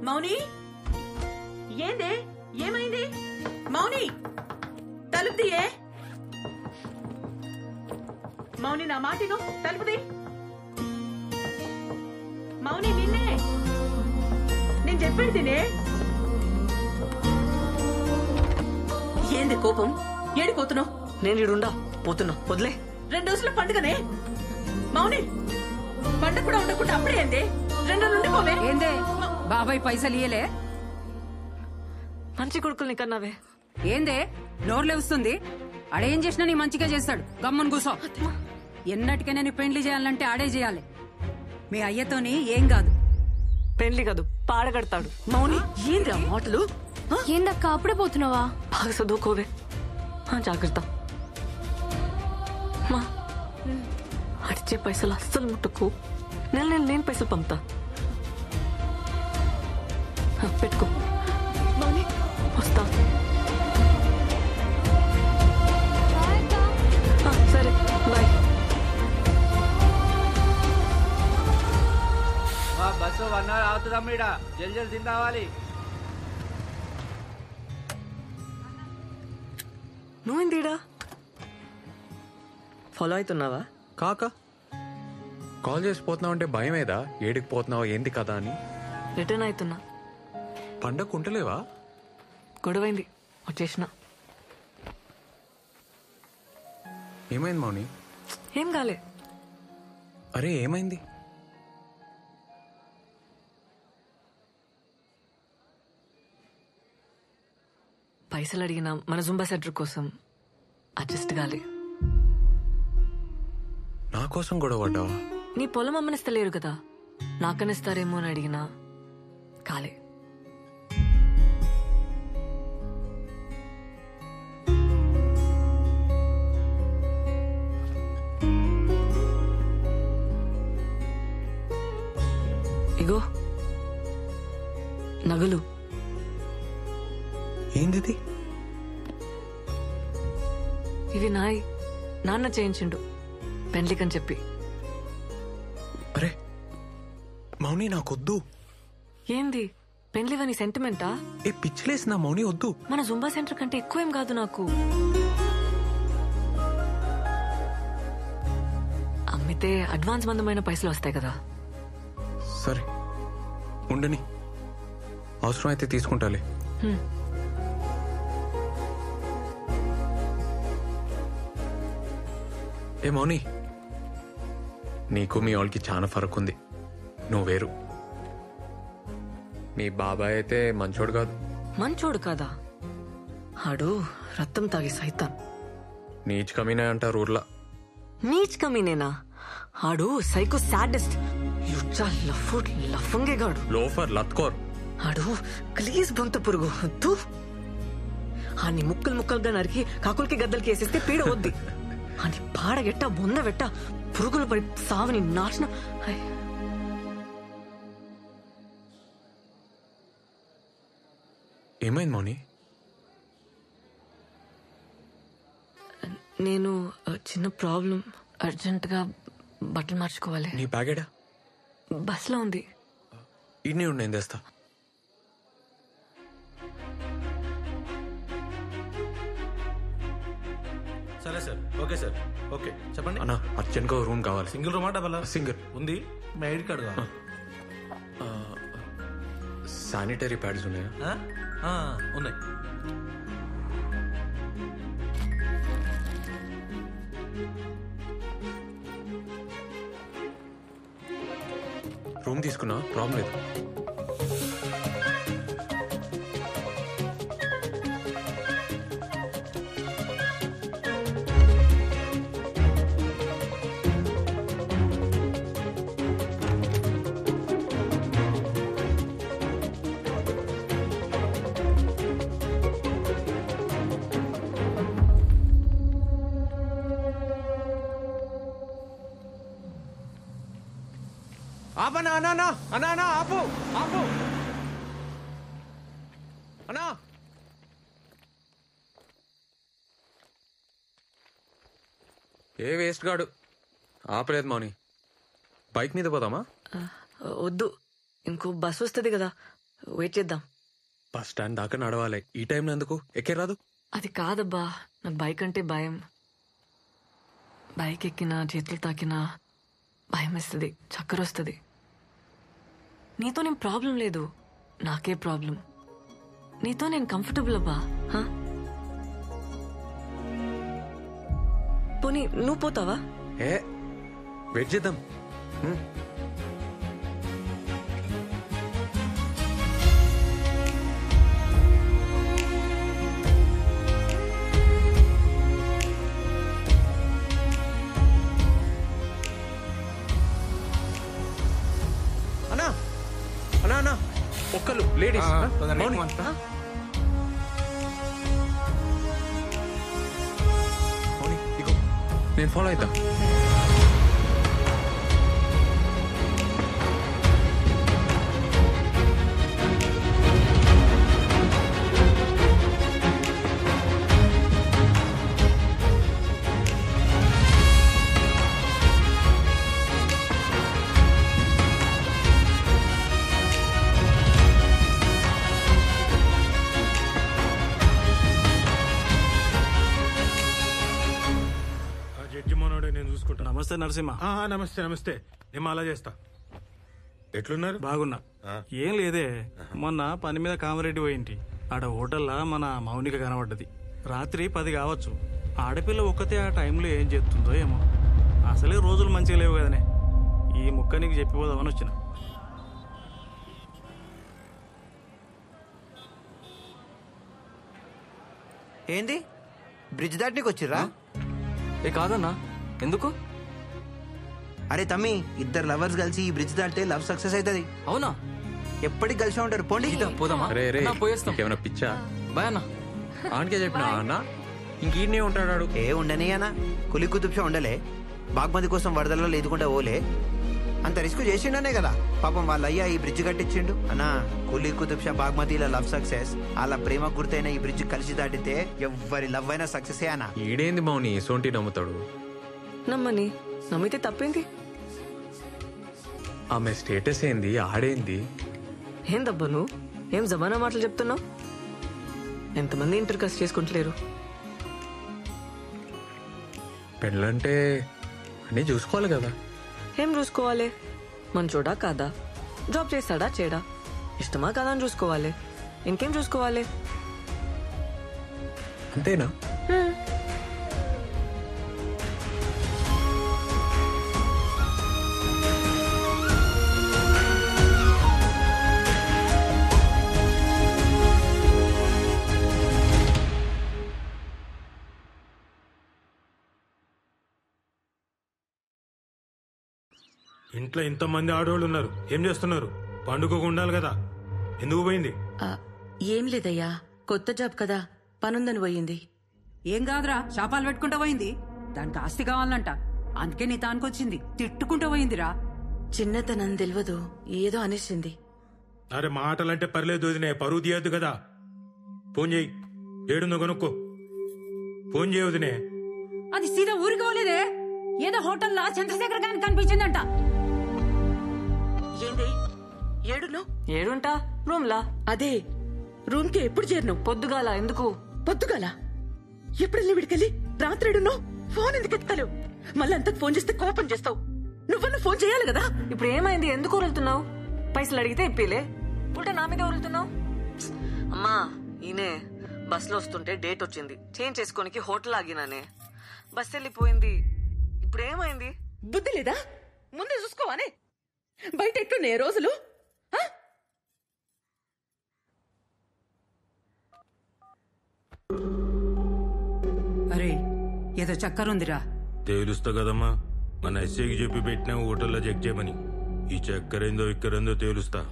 మౌని ఏందే ఏమైంది? మౌని తలుపు తీయే. మౌని నా మాటిను తలుపుది. మౌని నిన్నే నేను చెప్పేది తినే. ఏంది కోపం? ఏడిపోతున్నావు? నేను ఇడుండా పోతున్నా, వదిలే. 2 రోజుల పండుగనే మౌని. పండుగ కూడా ఉండకుండా అప్పుడే ఏంది? 2 రోజులు ఉండిపోవే. ఏందే బాబాయ్ పైసలు ఇయ్యలే? మంచి కొడుకుల్ని కన్నావే. ఏందే నోరు లేవుస్తుంది? ఆడేం చేసినా నీ మంచిగా చేస్తాడు. గమ్మని కూసో. ఎన్నటికైనా నీ పెండ్లి చేయాలంటే ఆడే చేయాలి. మీ అయ్యతోని ఏం కాదు. పెళ్లి కాదు, పాడగడతాడు. మౌని ఏంది ఆ మాటలు? ఏందక్క అప్పుడే పోతున్నావా? బాగా చదువుకోవే. జాగ్రత్త. మా అడిచే పైసలు అస్సలు ముట్టుకు. నేను పైసలు పంపుతా. పెట్టుకో. వస్తా. సరే బాయ్. Bus 1 hour అవుతుందమ్మ. ఇడ జల్ తిని రావాలి. నువ్వేందిడా ఫాలో అవుతున్నావా? కాక కాల్ చేసి పోతున్నావు అంటే భయమేదా? ఏడికి పోతున్నావు ఏంది కదా అని. రిటర్న్ అవుతున్నా. పండగ కుంటలేవా? గొడవైంది, వచ్చేసిన. ఏమైంది మౌని? ఏం కాలే. అరే ఏమైంది? పైసలు అడిగిన మన జుంబా సెంటర్ కోసం అడ్జస్ట్ కాలే. నా కోసం గొడవ పడ్డావా? నీ పొలం అమ్మనిస్తలేరు కదా, నాకనిస్తారేమో అని అడిగినా కాలే. ఇగో నగలు. ఏంది? ఇవి నాయి, నాన్న చేయించిండు పెండ్లికని చెప్పి. అరే మౌని నాకొద్దు. ఏంది పెండ్లివని సెంటిమెంటా? ఏ పిచ్చిలేసి నా మౌని వద్దు. మన జుంబా సెంటర్ కంటే ఎక్కువేం కాదు నాకు. అమ్మితే అడ్వాన్స్ మందమైన పైసలు వస్తాయి కదా. సరే ఉండని, అవసరం అయితే తీసుకుంటాలే. ఏ మౌని, నీకు మీ వాళ్ళకి చాలా ఫరక్ ఉంది. నువ్వు వేరు. మీ బాబాయ్ అయితే మంచోడు కాదు. మంచోడు కాదా? ఆడు రక్తం తాగి సైతాన్. నీచ్ కమీనే అంటారు ఊర్లా. నీచ్ కమీనేనా? ఆడు సైకో సాడెస్ట్. యుచ్చా లఫంగేగాడు. లోఫర్ లత్కోర్. ఆడు ప్లీజ్ బొంత పురుగు తూ. ఆని ముక్కలు ముక్కలుగా నరికి కాకులకి గద్దలకి వేసేస్తే పీడ వద్ది. అని పాడగెట్ట బొంద వెట్ట పురుగులు పడి సావని నాశనం. ఏమైంది మౌని? నేను చిన్న ప్రాబ్లం, అర్జెంట్ గా బట్టలు మార్చుకోవాలి. నీ బ్యాగేడా? బస్ లో ఉంది. ఇన్ని ఉండి నేను తెస్తా. సరే సార్. Okay sir. ఓకే చెప్పండి అన్నా, అర్జెంట్ గా రూమ్ కావాలి. Single రూమా double? సింగిల్ ఉంది. మీ ఐడి కార్డు కావాలి. శానిటరీ ప్యాడ్స్ ఉన్నాయా? ఉన్నాయి. రూమ్ తీసుకున్నా, ప్రాబ్లం లేదు. ఆపనా అన్నా అన్నా అన్నా అన్నా ఆపు ఆపు అన్నా. ఏ వేస్ట్ గాడు ఆపలేదు మౌని. బైక్ మీద పోదామా? వద్దు, ఇంకో బస్ వస్తుంది కదా, వెయిట్ చేద్దాం. బస్ స్టాండ్ దాకా నడవాలి. ఈ టైంలో ఎందుకు? ఎక్కే రాదు? అది కాదబ్బా, నాకు బైక్ అంటే భయం. బైక్ ఎక్కినా చేతులు తాకినా భయం వేస్తుంది, చక్కర వస్తుంది. నీతో నేను ప్రాబ్లం లేదు, నాకే ప్రాబ్లం. నీతో నేను కంఫర్టబుల్ అబ్బా. పోనీ నువ్వు పోతావా? వెయిట్ చేద్దాం. అన్నా అన్నా అన్నా ఒక్కలు లేడీస్. మౌని ఇగో నేను ఫాలో అవుతా. నమస్తే నరసింహ. నమస్తే నమస్తే. నేను అలా చేస్తా. ఎట్లున్నారు? బాగున్నా. ఏం లేదే, మొన్న పని మీద కామరెడ్డి పోయింటి. ఆడ హోటల్లా మన మౌనిక కనబడ్డది. రాత్రి 10 కావచ్చు. ఆడపిల్ల ఒక్కతే ఆ టైంలో ఏం చేస్తుందో ఏమో. అసలే రోజులు మంచిగా లేవు కదనే. ఈ ముక్క నీకు చెప్పిపోదామని వచ్చిన. ఏంది బ్రిడ్జ్ దాటనీకి వచ్చిర్రా? ఏ కాదన్నా, ఎందుకు? అరే తమ్మి, ఇద్దరు లవర్స్ కలిసి ఈ బ్రిడ్జ్ దాటితే లవ్ సక్సెస్ అవుతుంది. అవునా? ఎప్పటికి కలిసి ఉంటారు. పోండి పోదామా? పోయేస్తాం. ఏమైనా పిచ్చా? బాయ్ అన్న. ఆనకే చెప్పినా అన్న ఇంకీడనే ఉంటాడు. ఏ ఉండని అన్న, కులి కుతుబ్షా ఉండలే. బాగ్మతి కోసం వరదల్లో లేదుకుంటా ఓలే. అంత రిస్క్ చేసిండనే కదా పాపం వాళ్ళ అయ్యా ఈ బ్రిడ్జ్ కట్టించిండు. అన్నా, కులి కుతుబ్షా బాగ్మతిల లవ్ సక్సెస్. అలా ప్రేమ గుర్తైన ఈ బ్రిడ్జ్ కలిసి దాటితే ఎవ్వరి లవ్ అయినా సక్సెస్ అన్నా. ఈడేంది మౌని సోంటి నమ్ముతాడు? నమ్మని, నమ్మితే తప్పేంది? ఆమె స్టేటస్ ఏంది, ఆడేంది? ఏందబ్బా నువ్వు ఏం జమానా మాటలు చెప్తున్నావు? ఎంతమంది ఇంటర్ కాస్ట్ చేసుకుంటలేరు? పెళ్ళంటే అన్నీ చూసుకోవాలి కదా. ఏం చూసుకోవాలి? మంచోడా కాదా, జాబ్ చేస్తాడా చేయడా, ఇష్టమా కాదా అని చూసుకోవాలి. ఇంకేం చూసుకోవాలి? అంతేనా? ఇంట్లో ఇంతమంది ఆడవాళ్ళు ఉన్నారు, ఏం చేస్తున్నారు? పండుగకు ఉండాలి కదా, ఎందుకు పోయింది? ఏం లేదయ్యా, కొత్త జాబ్ కదా, పనుందని పోయింది. ఏం కాదురా, శాపాలు పెట్టుకుంటూ పోయింది. దానికి ఆస్తి కావాలంట, అందుకే నీ తానుకొచ్చింది. తిట్టుకుంటూ పోయిందిరా. చిన్నతనం తెలియదు, ఏదో అనేసింది. అరే మాటలంటే పర్లేదు వదినే, పరువు తీయద్దు కదా. ఫోన్ చేయి, ఏడుందో కనుక్కో. ఫోన్ చేయ వదినే. అది సీదా ఊరికి పోలేదే, ఏదో హోటల్లో చంద్రశేఖర్ గారికి కనిపించిందంట. ఏంది ఏడును? ఏడుంటా రూమ్ లా. అదే రూమ్ కి ఎప్పుడు చేరినావు? పొద్దుగాల. ఎందుకు పొద్దుగాల? ఎప్పుడెళ్ళి విడికెళ్ళి రాత్రి ఏడున్నావు? ఫోన్ ఎందుకు ఎత్తావు? మళ్ళీ అంతకు ఫోన్ చేస్తే కోపం చేస్తావు. నువ్వన్నా ఫోన్ చేయాలి కదా. ఇప్పుడు ఏమైంది? ఎందుకు ఉరులుతున్నావు? పైసలు అడిగితే ఇప్పేలే, ఉల్టా నా మీద ఉరులుతున్నావు. అమ్మా, ఈయనే బస్ లో వస్తుంటే డేట్ వచ్చింది, చేంజ్ చేసుకోనికి హోటల్ ఆగినానే. బస్ వెళ్ళిపోయింది. ఇప్పుడు ఏమైంది? బుద్ధి లేదా? ముందే చూసుకోవానే. బయట ఎట్లున్నాయి రోజులు? అరే ఏదో చక్కరుందిరా. తేలుస్తా కదమ్మా, మన ఎస్ఐకి చెప్పి పెట్టినా హోటల్లో చెక్ చేయమని. ఈ చక్కరేందో ఇక్కరేందో తేలుస్తా.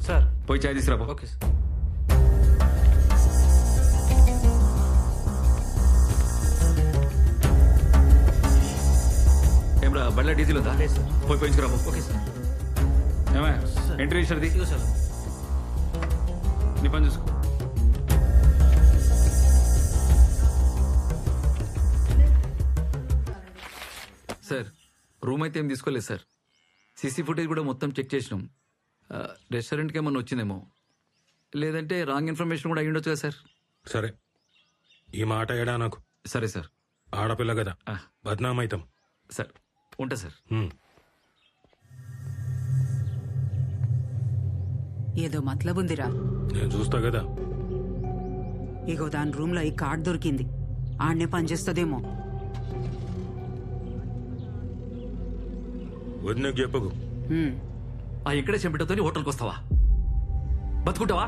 సార్ పోయి చాయ్ తీసుకురా. Okay sir. ఏమ్రా బండ్ల డీజిల్ ఉందా పోయి పోయించుకురా. Okay sir. ఏమా ఎంట్రీ ఇచ్చారది నీ పని చూసుకో. సార్ రూమ్ అయితే ఏం తీసుకోలేదు సార్. సీసీ ఫుటేజ్ కూడా మొత్తం చెక్ చేసినాం. రెస్టారెంట్కి ఏమన్నా వచ్చిందేమో, లేదంటే రాంగ్ ఇన్ఫర్మేషన్ కూడా అయ్యి ఉండొచ్చు కదా సార్. సరే ఈ మాట ఏడా నాకు. సరే సార్. ఆడపిల్ల కదా బద్నామైతాం. సార్ ఉంటా సార్. ఏదో మతలబుందిరా. నేను చూస్తా కదా. ఇగో దాని రూమ్ లో ఈ కార్డ్ దొరికింది, ఆడనే పనిచేస్తుందేమో. వదినకు చెప్పకు. ఆ ఇక్కడే చెంపటతో హోటల్కి వస్తావా? బతుకుంటావా?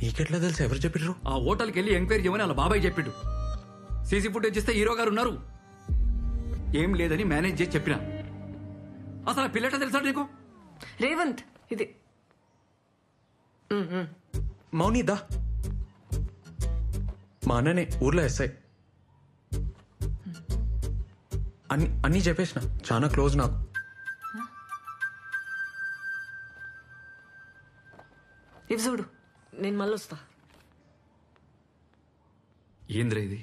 నీకెట్లా తెలుసు? ఎవరు చెప్పిర్రు? ఆ హోటల్కి వెళ్ళి ఎంక్వైరీ చేయమని అలా బాబాయ్ చెప్పిండు. సీసీ ఫుటేజ్ ఇస్తే హీరో గారు ఉన్నారు. ఏం లేదని మేనేజ్ చేసి చెప్పిన. అసలు ఆ పిల్లట తెలుసా నీకు? రేవంత్ ఇది మౌని దా. మా అన్ననే ఊర్లో ఎస్ఐ. అన్నీ చెప్పేసిన, చాలా క్లోజ్ నాకు. ఇవి చూడు, నేను మళ్ళీ వస్తా. ఏంద్రా ఇది?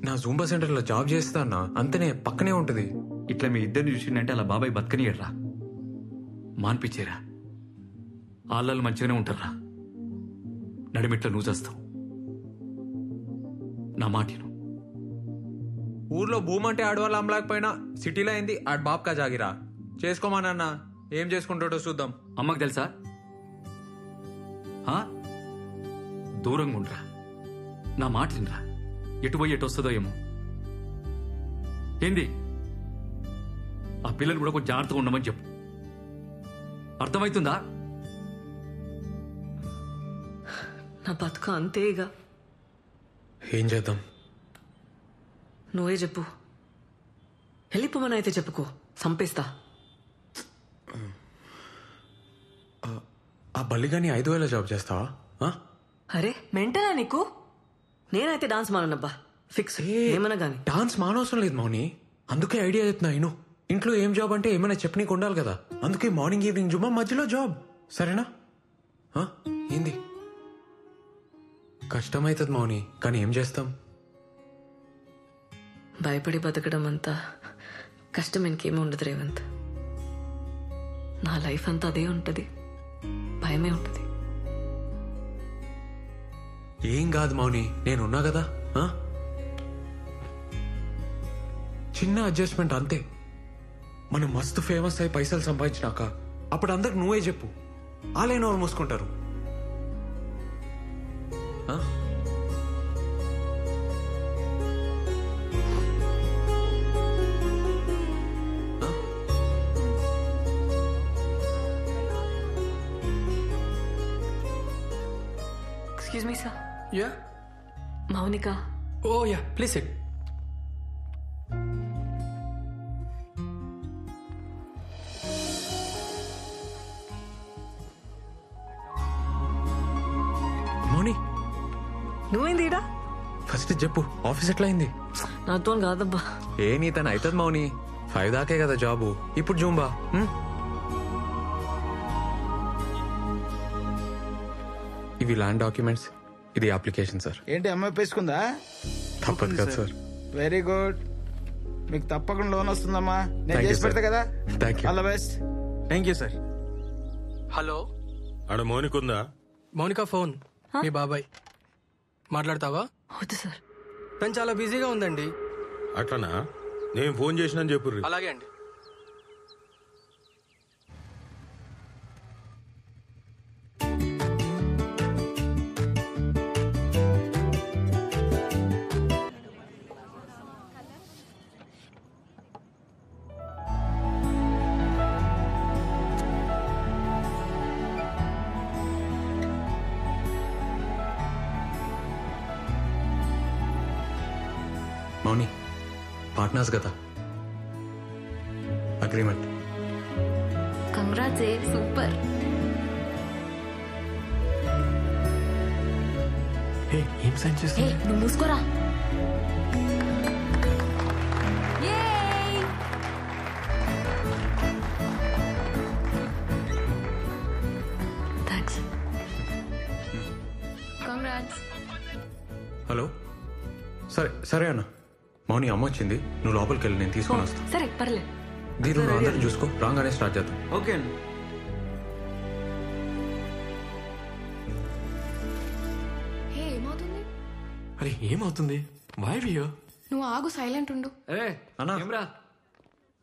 నా జూంబా సెంటర్లో జాబ్ చేస్తా అన్న, అంతనే పక్కనే ఉంటుంది. ఇట్లా మీ ఇద్దరిని చూసిందంటే అలా బాబాయ్ బతకనియడ్రా, మాన్పించేరా. ఆళ్ళు మంచిగానే ఉంటారా. నడిమిట్ల నువ్వు చేస్తావు. నా మాటను ఊర్లో భూమి అంటే ఆడవాళ్ళు అమ్మలేకపోయినా సిటీలో అయింది ఆడ బాబ్కా జాగిరా. చేసుకోమానన్నా, ఏం చేసుకుంటాడో చూద్దాం. అమ్మకు తెలుసా? దూరంగా ఉండరా. నా మాట తినరా. ఎటు పోయి ఎటు వస్తుందో ఏమో. ఏంది? ఆ పిల్లలు కూడా కొంచెం జాగ్రత్తగా ఉండమని చెప్పు. అర్థమవుతుందా? నా బతుక అంతే. ఇక ఏం చేద్దాం? నువ్వే చెప్పు. వెళ్ళిపోమని అయితే చెప్పుకో, సంపేస్తా. ఆ బల్లిగాని 5,000 జాబ్ చేస్తావా? అరే మెంటనా నీకు? నేనైతే డాన్స్ మానబ్బా, ఫిక్స్. ఏమన్నా గానీ డాన్స్ మానవసరం లేదు మౌని, అందుకే ఐడియా చెప్తున్నా. ఇంట్లో ఏం జాబ్ అంటే ఏమైనా చెప్పనీకి ఉండాలి కదా. అందుకే మార్నింగ్ ఈవినింగ్ జుమ్మా, మధ్యలో జాబ్. సరేనా? ఏంది? కష్టమవుతుంది మౌని, కానీ ఏం చేస్తాం? భయపడి బతకడం అంతా కష్టం ఇంకేమీ ఉండదు రేవంత్. నా లైఫ్ అంతా అదే ఉంటది, భయమే ఉంటది. ఏం కాదు మౌని, నేనున్నా కదా. చిన్న అడ్జస్ట్మెంట్ అంతే. మనం మస్తు ఫేమస్ అయి పైసలు సంపాదించినాక అప్పుడు అందరికి నువ్వే చెప్పు, ఆలైన వాళ్ళు మూసుకుంటారు. Excuse me, sir. Yeah? Maunika. Oh, yeah. Please sit. మౌని, నువ్వేంది ఈడ? ఫస్ట్ చెప్పు, ఆఫీస్ ఎట్లా అయింది? నాతో కాదబ్బా. ఏ నీతను అవుతుంది మౌని, 5 దాకే కదా జాబు. ఇప్పుడు జూంబా. ఇవి ల్యాండ్ డాక్యుమెంట్స్, ఇది అప్లికేషన్ సార్. ఏంటి అమ్మాయి పేసుకుందా? తప్పదు కదా సార్. వెరీ గుడ్, మీకు తప్పకుండా లోన్ వస్తుందమ్మా. నేను చేసి పెడతా కదా. All the best. Thank you sir. Hello, ఆడ మౌనిక ఉందా? మౌనిక ఫోన్ మీ బాబాయ్. మాట్లాడతావా? వద్దు సార్, తను చాలా బిజీగా ఉందండి. అట్లనా? నేను ఫోన్ చేసినా చెప్పు. అలాగే అండి. మౌని, పార్ట్నర్స్ కదా, అగ్రిమెంట్. Congrats, super. ఏం సైన్ చేస్తా? నువ్వు మూసుకోరా. హలో సరే సరే అన్న మౌని అమ్మ వచ్చింది నువ్వు లోపలికి వెళ్ళి నేను తీసుకొని వస్తాను సరే పర్లేదు దీని నువ్వు అందరిని చూసుకో రాగానే స్టార్ట్ చేద్దాం ఓకే అండి. హే ఏమవుతుంది? అరే ఏమవుతుంది వై వియో నువ్వు ఆగు, సైలెంట్ ఉండు. ఏ అన్నా ఏమ్రా?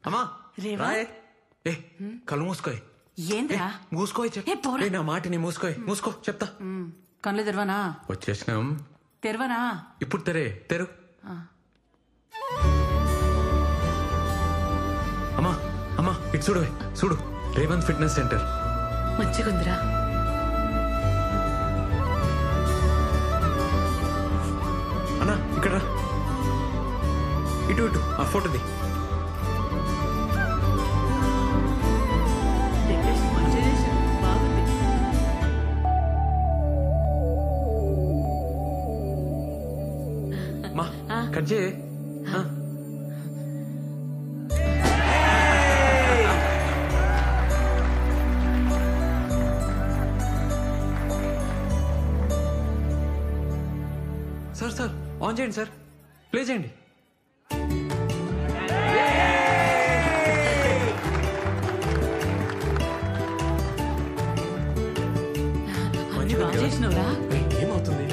అమ్మా రేవా? రాయే ఏ కళ్ళు మూసుకోయ్ ఏంద్రా మూసుకోయ్ ఏ, పోరా. నా మాటిని మూసుకోయ్ మూసుకో చెప్తా కళ్ళు తెరవనా? వచ్చేసినాం తెరవనా? ఇప్పుడు తెరు అమ్మా అమ్మా ఇటు చూడు చూడు రేవంత్ ఫిట్నెస్ సెంటర్ మంచిగుందిరా. అన్నా ఇక్కడ రా. ఇటు ఇటు ఆ ఫోటోది డెకరేషన్ మంచిగా చేశారు. బాగుంది. మా కట్ చేయి సార్ సార్ ఆన్ చేయండి సార్ ప్లే చేయండి అన్ని బాగా చేసినవురా. ఏమవుతుంది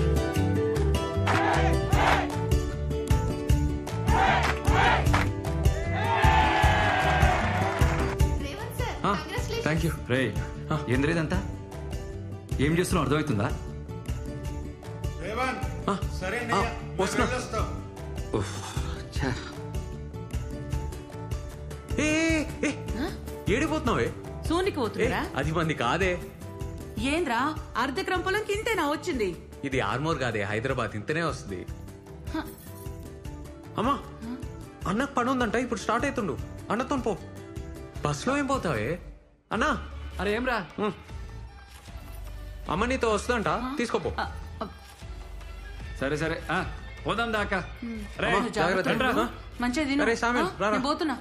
థ్యాంక్ యూ రే ఏంద్ర ఇదంతా ఏం చేస్తున్నావు అర్థమవుతుందా? వస్తున్నా ఉఫ్, ఛా. ఏడిపోతున్నావే సోనికి పోతుందిరా. అది మంది కాదే ఏంద్రా అర్ధ క్రంపలంకి ఇంతేనా వచ్చింది? ఇది ఆర్మోర్ కాదే హైదరాబాద్ ఇంతనే వస్తుంది అమ్మా అన్నకు పని ఉందంట ఇప్పుడు స్టార్ట్ అవుతుండు అన్నతో పో బస్సులో ఏం పోతావే అన్నా అరే ఏమ్రా? అమ్మ నీతో వస్తుందంట తీసుకోపో సరే సరే పోదాం దాకా. అమ్మా, జాగ్రత్త. మంచిది అరే, సామిల్, రారా. పోతున్నా.